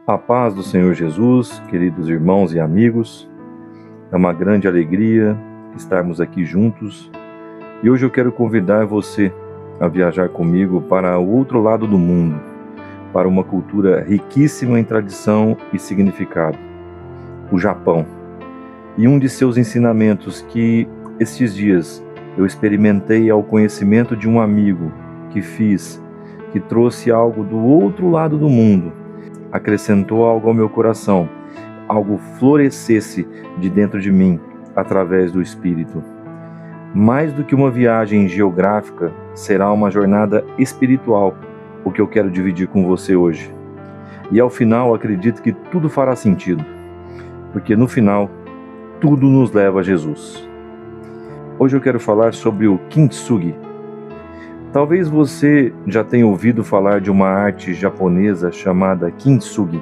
A paz do Senhor Jesus, queridos irmãos e amigos, é uma grande alegria estarmos aqui juntos e hoje eu quero convidar você a viajar comigo para o outro lado do mundo, para uma cultura riquíssima em tradição e significado, o Japão. E um de seus ensinamentos que estes dias eu experimentei ao conhecimento de um amigo que trouxe algo do outro lado do mundo, acrescentou algo ao meu coração, algo florescesse de dentro de mim através do Espírito. Mais do que uma viagem geográfica, será uma jornada espiritual, o que eu quero dividir com você hoje. E ao final, acredito que tudo fará sentido, porque no final, tudo nos leva a Jesus. Hoje eu quero falar sobre o Kintsugi. Talvez você já tenha ouvido falar de uma arte japonesa chamada Kintsugi.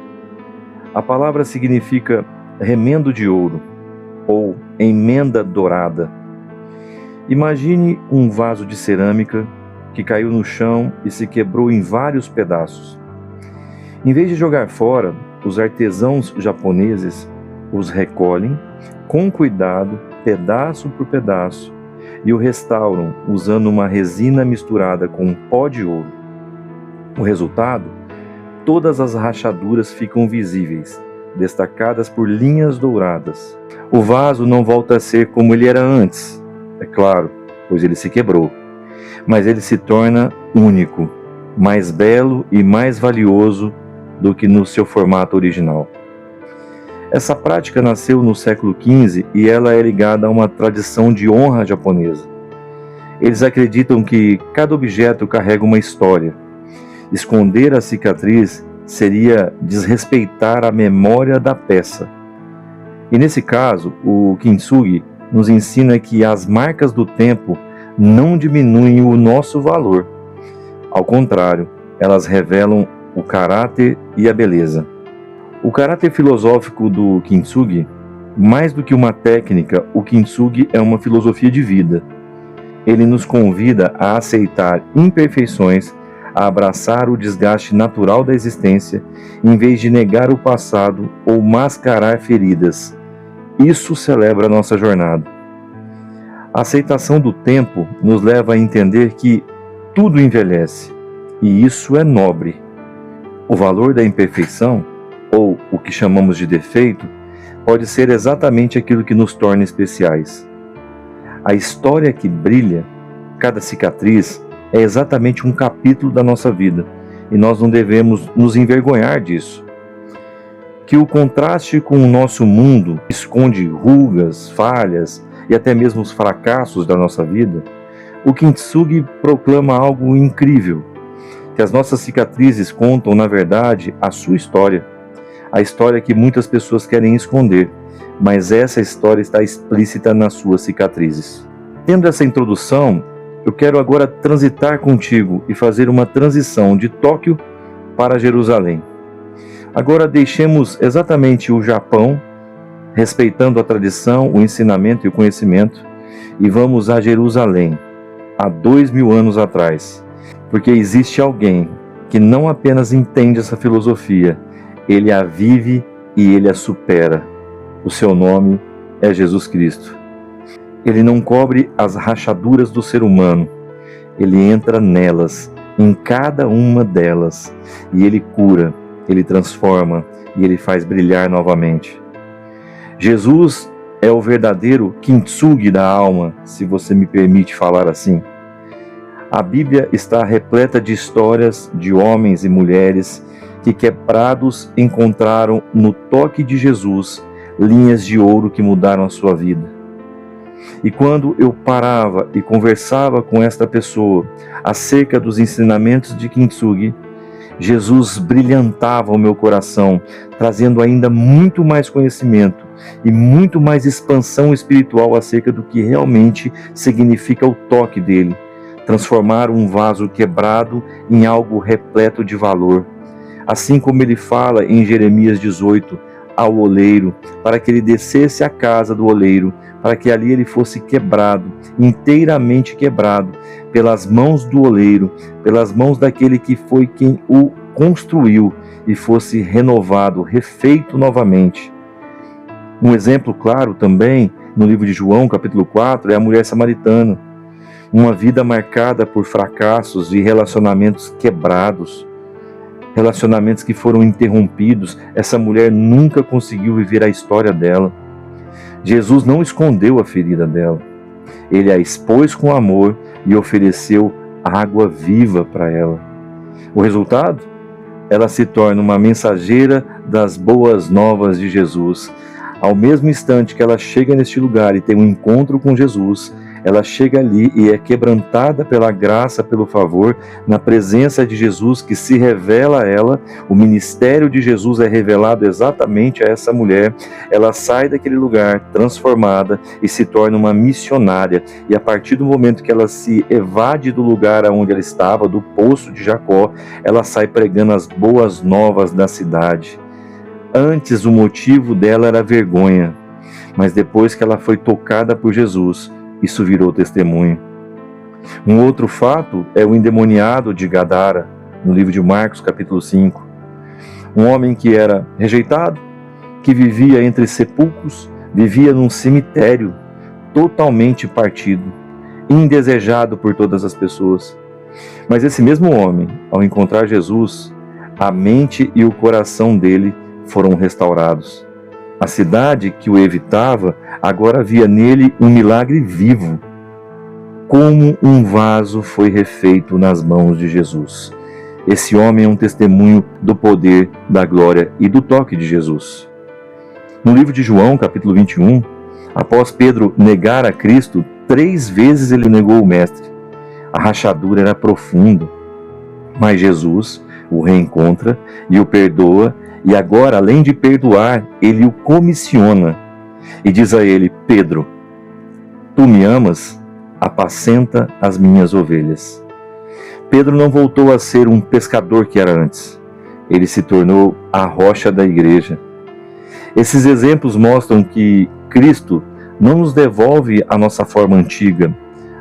A palavra significa remendo de ouro ou emenda dourada. Imagine um vaso de cerâmica que caiu no chão e se quebrou em vários pedaços. Em vez de jogar fora, os artesãos japoneses os recolhem com cuidado, pedaço por pedaço, e o restauram usando uma resina misturada com um pó de ouro. O resultado? Todas as rachaduras ficam visíveis, destacadas por linhas douradas. O vaso não volta a ser como ele era antes, é claro, pois ele se quebrou, mas ele se torna único, mais belo e mais valioso do que no seu formato original. Essa prática nasceu no século XV e ela é ligada a uma tradição de honra japonesa. Eles acreditam que cada objeto carrega uma história. Esconder a cicatriz seria desrespeitar a memória da peça. E nesse caso, o Kintsugi nos ensina que as marcas do tempo não diminuem o nosso valor. Ao contrário, elas revelam o caráter e a beleza. O caráter filosófico do Kintsugi, mais do que uma técnica, o Kintsugi é uma filosofia de vida. Ele nos convida a aceitar imperfeições, a abraçar o desgaste natural da existência, em vez de negar o passado ou mascarar feridas. Isso celebra a nossa jornada. A aceitação do tempo nos leva a entender que tudo envelhece, e isso é nobre. O valor da imperfeição, ou o que chamamos de defeito, pode ser exatamente aquilo que nos torna especiais. A história que brilha, cada cicatriz, é exatamente um capítulo da nossa vida, e nós não devemos nos envergonhar disso. Que o contraste com o nosso mundo esconde rugas, falhas e até mesmo os fracassos da nossa vida, o Kintsugi proclama algo incrível, que as nossas cicatrizes contam, na verdade, a sua história. A história que muitas pessoas querem esconder, mas essa história está explícita nas suas cicatrizes. Tendo essa introdução, eu quero agora transitar contigo e fazer uma transição de Tóquio para Jerusalém. Agora deixemos exatamente o Japão, respeitando a tradição, o ensinamento e o conhecimento, e vamos a Jerusalém, há 2000 anos atrás, porque existe alguém que não apenas entende essa filosofia, ele a vive e ele a supera. O seu nome é Jesus Cristo. Ele não cobre as rachaduras do ser humano. Ele entra nelas, em cada uma delas, e ele cura, ele transforma e ele faz brilhar novamente. Jesus é o verdadeiro Kintsugi da alma, se você me permite falar assim. A Bíblia está repleta de histórias de homens e mulheres que, quebrados, encontraram no toque de Jesus linhas de ouro que mudaram a sua vida. E quando eu parava e conversava com esta pessoa acerca dos ensinamentos de Kintsugi, Jesus brilhantava o meu coração, trazendo ainda muito mais conhecimento e muito mais expansão espiritual acerca do que realmente significa o toque dele, transformar um vaso quebrado em algo repleto de valor. Assim como ele fala em Jeremias 18 ao oleiro, para que ele descesse à casa do oleiro, para que ali ele fosse quebrado, inteiramente quebrado, pelas mãos do oleiro, pelas mãos daquele que foi quem o reconstruiu e fosse renovado, refeito novamente. Um exemplo claro também, no livro de João, capítulo 4, é a mulher samaritana. Uma vida marcada por fracassos e relacionamentos quebrados, relacionamentos que foram interrompidos. Essa mulher nunca conseguiu viver a história dela. Jesus não escondeu a ferida dela. Ele a expôs com amor e ofereceu água viva para ela. O resultado? Ela se torna uma mensageira das boas novas de Jesus. Ao mesmo instante que ela chega neste lugar e tem um encontro com Jesus, ela chega ali e é quebrantada pela graça, pelo favor, na presença de Jesus que se revela a ela. O ministério de Jesus é revelado exatamente a essa mulher. Ela sai daquele lugar transformada e se torna uma missionária. E a partir do momento que ela se evade do lugar onde ela estava, do poço de Jacó, ela sai pregando as boas novas da cidade. Antes o motivo dela era vergonha, mas depois que ela foi tocada por Jesus, isso virou testemunho. Um outro fato é o endemoniado de Gadara, no livro de Marcos, capítulo 5. Um homem que era rejeitado, que vivia entre sepulcros, vivia num cemitério, totalmente partido, indesejado por todas as pessoas. Mas esse mesmo homem, ao encontrar Jesus, a mente e o coração dele foram restaurados. A cidade que o evitava agora via nele um milagre vivo. Como um vaso foi refeito nas mãos de Jesus. Esse homem é um testemunho do poder, da glória e do toque de Jesus. No livro de João, capítulo 21, após Pedro negar a Cristo, 3 vezes ele negou o Mestre. A rachadura era profunda, mas Jesus o reencontra e o perdoa. E agora, além de perdoar, ele o comissiona e diz a ele: Pedro, tu me amas? Apacenta as minhas ovelhas. Pedro não voltou a ser um pescador que era antes. Ele se tornou a rocha da igreja. Esses exemplos mostram que Cristo não nos devolve a nossa forma antiga,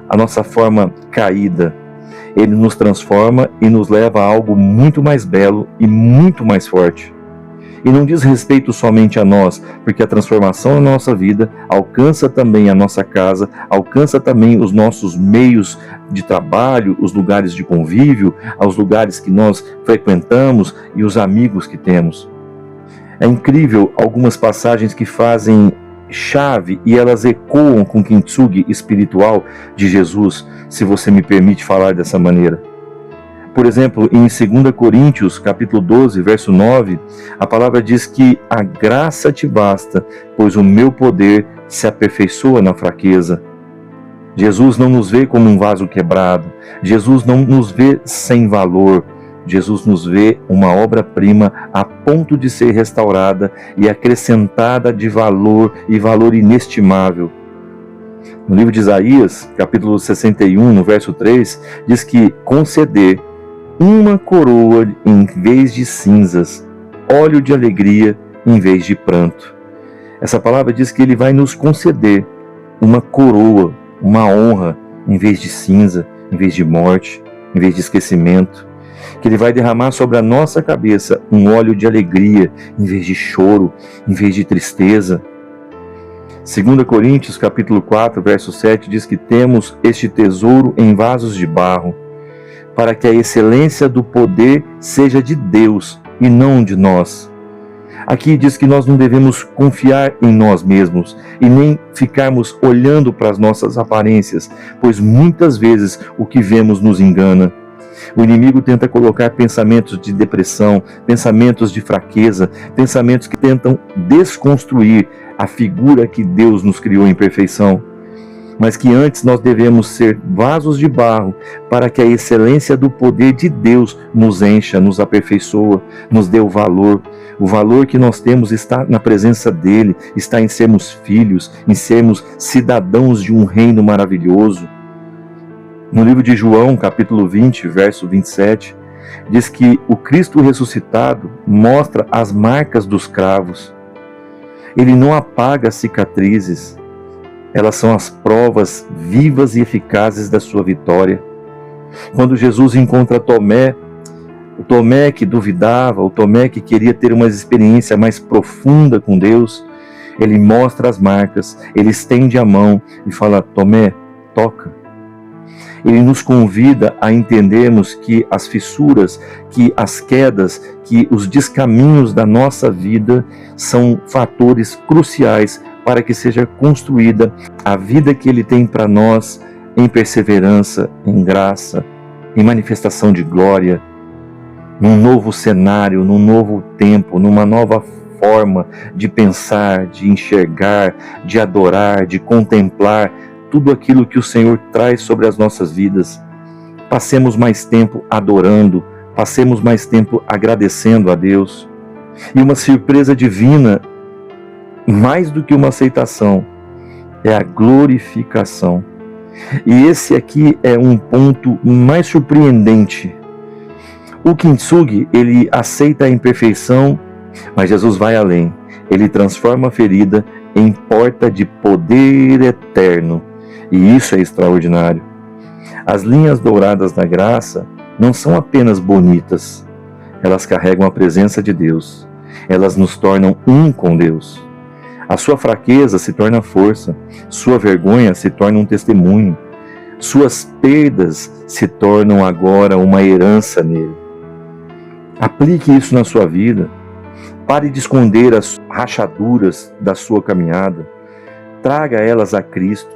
a nossa forma caída. Ele nos transforma e nos leva a algo muito mais belo e muito mais forte. E não diz respeito somente a nós, porque a transformação na nossa vida alcança também a nossa casa, alcança também os nossos meios de trabalho, os lugares de convívio, os lugares que nós frequentamos e os amigos que temos. É incrível algumas passagens que fazem chave e elas ecoam com o kintsugi espiritual de Jesus, se você me permite falar dessa maneira. Por exemplo, em 2 Coríntios, capítulo 12, verso 9, a palavra diz que a graça te basta, pois o meu poder se aperfeiçoa na fraqueza. Jesus não nos vê como um vaso quebrado. Jesus não nos vê sem valor. Jesus nos vê uma obra-prima a ponto de ser restaurada e acrescentada de valor e valor inestimável. No livro de Isaías, capítulo 61, no verso 3, diz que conceder uma coroa em vez de cinzas, óleo de alegria em vez de pranto. Essa palavra diz que ele vai nos conceder uma coroa, uma honra, em vez de cinza, em vez de morte, em vez de esquecimento. Que ele vai derramar sobre a nossa cabeça um óleo de alegria, em vez de choro, em vez de tristeza. 2 Coríntios, capítulo 4, verso 7, diz que temos este tesouro em vasos de barro, para que a excelência do poder seja de Deus e não de nós. Aqui diz que nós não devemos confiar em nós mesmos e nem ficarmos olhando para as nossas aparências, pois muitas vezes o que vemos nos engana. O inimigo tenta colocar pensamentos de depressão, pensamentos de fraqueza, pensamentos que tentam desconstruir a figura que Deus nos criou em perfeição. Mas que antes nós devemos ser vasos de barro para que a excelência do poder de Deus nos encha, nos aperfeiçoa, nos dê o valor. O valor que nós temos está na presença dele, está em sermos filhos, em sermos cidadãos de um reino maravilhoso. No livro de João, capítulo 20, verso 27, diz que o Cristo ressuscitado mostra as marcas dos cravos. Ele não apaga as cicatrizes. Elas são as provas vivas e eficazes da sua vitória. Quando Jesus encontra Tomé, O Tomé que duvidava, o Tomé que queria ter uma experiência mais profunda com Deus, ele mostra as marcas, ele estende a mão e fala: Tomé, toca. Ele nos convida a entendermos que as fissuras, que as quedas, que os descaminhos da nossa vida são fatores cruciais para que seja construída a vida que Ele tem para nós em perseverança, em graça, em manifestação de glória, num novo cenário, num novo tempo, numa nova forma de pensar, de enxergar, de adorar, de contemplar tudo aquilo que o Senhor traz sobre as nossas vidas. Passemos mais tempo adorando, passemos mais tempo agradecendo a Deus. E uma surpresa divina, mais do que uma aceitação, é a glorificação. E esse aqui é um ponto mais surpreendente. O Kintsugi, ele aceita a imperfeição, mas Jesus vai além. Ele transforma a ferida em porta de poder eterno. E isso é extraordinário. As linhas douradas da graça não são apenas bonitas. Elas carregam a presença de Deus. Elas nos tornam um com Deus. A sua fraqueza se torna força. Sua vergonha se torna um testemunho. Suas perdas se tornam agora uma herança nele. Aplique isso na sua vida. Pare de esconder as rachaduras da sua caminhada. Traga elas a Cristo.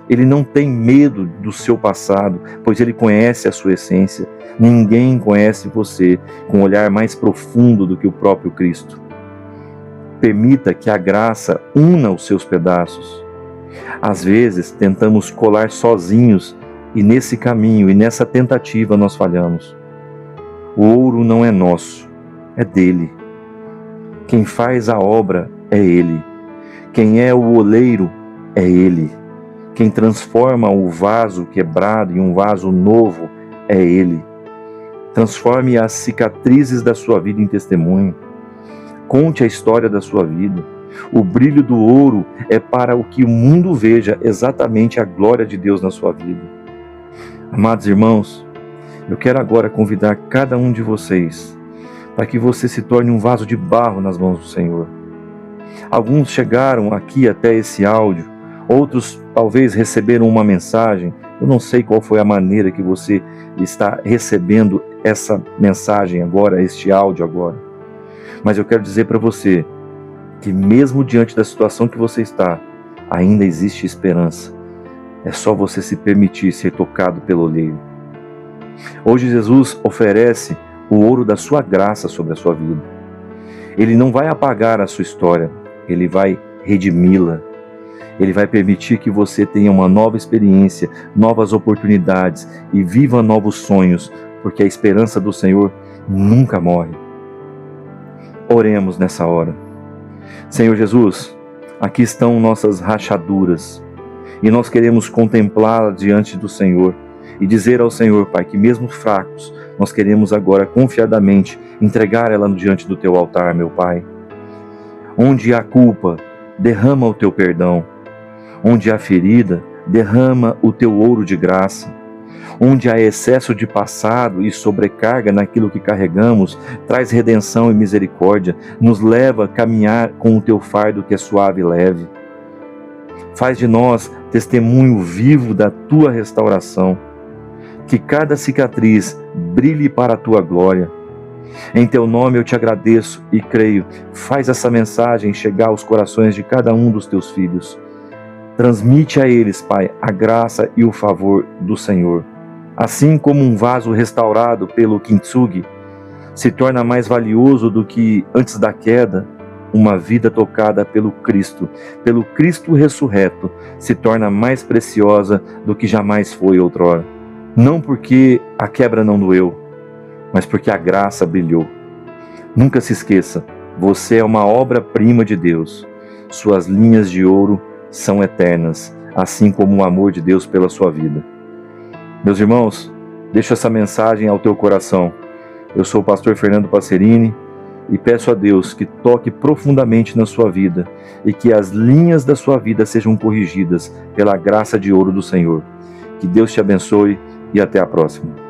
Ele não tem medo do seu passado, pois Ele conhece a sua essência. Ninguém conhece você com um olhar mais profundo do que o próprio Cristo. Permita que a graça una os seus pedaços. Às vezes, tentamos colar sozinhos e nesse caminho e nessa tentativa nós falhamos. O ouro não é nosso, é dele. Quem faz a obra é Ele. Quem é o oleiro é Ele. Quem transforma o vaso quebrado em um vaso novo é Ele. Transforme as cicatrizes da sua vida em testemunho. Conte a história da sua vida. O brilho do ouro é para o que o mundo veja exatamente a glória de Deus na sua vida. Amados irmãos, eu quero agora convidar cada um de vocês para que você se torne um vaso de barro nas mãos do Senhor. Alguns chegaram aqui até esse áudio, outros talvez receberam uma mensagem. Eu não sei qual foi a maneira que você está recebendo essa mensagem agora, este áudio agora. Mas eu quero dizer para você que mesmo diante da situação que você está, ainda existe esperança. É só você se permitir ser tocado pelo oleiro. Hoje Jesus oferece o ouro da sua graça sobre a sua vida. Ele não vai apagar a sua história, Ele vai redimi-la. Ele vai permitir que você tenha uma nova experiência, novas oportunidades e viva novos sonhos, porque a esperança do Senhor nunca morre. Oremos nessa hora. Senhor Jesus, aqui estão nossas rachaduras e nós queremos contemplá-las diante do Senhor e dizer ao Senhor, Pai, que mesmo fracos, nós queremos agora confiadamente entregar ela diante do Teu altar, meu Pai. Onde há culpa, derrama o Teu perdão. Onde há ferida, derrama o Teu ouro de graça. Onde há excesso de passado e sobrecarga naquilo que carregamos, traz redenção e misericórdia, nos leva a caminhar com o Teu fardo que é suave e leve. Faz de nós testemunho vivo da Tua restauração. Que cada cicatriz brilhe para a Tua glória. Em Teu nome eu Te agradeço e creio. Faz essa mensagem chegar aos corações de cada um dos Teus filhos. Transmite a eles, Pai, a graça e o favor do Senhor. Assim como um vaso restaurado pelo Kintsugi se torna mais valioso do que antes da queda, uma vida tocada pelo Cristo ressurreto, se torna mais preciosa do que jamais foi outrora. Não porque a quebra não doeu, mas porque a graça brilhou. Nunca se esqueça, você é uma obra-prima de Deus. Suas linhas de ouro são eternas, assim como o amor de Deus pela sua vida. Meus irmãos, deixo essa mensagem ao teu coração. Eu sou o pastor Fernando Passerini e peço a Deus que toque profundamente na sua vida e que as linhas da sua vida sejam corrigidas pela graça de ouro do Senhor. Que Deus te abençoe e até a próxima.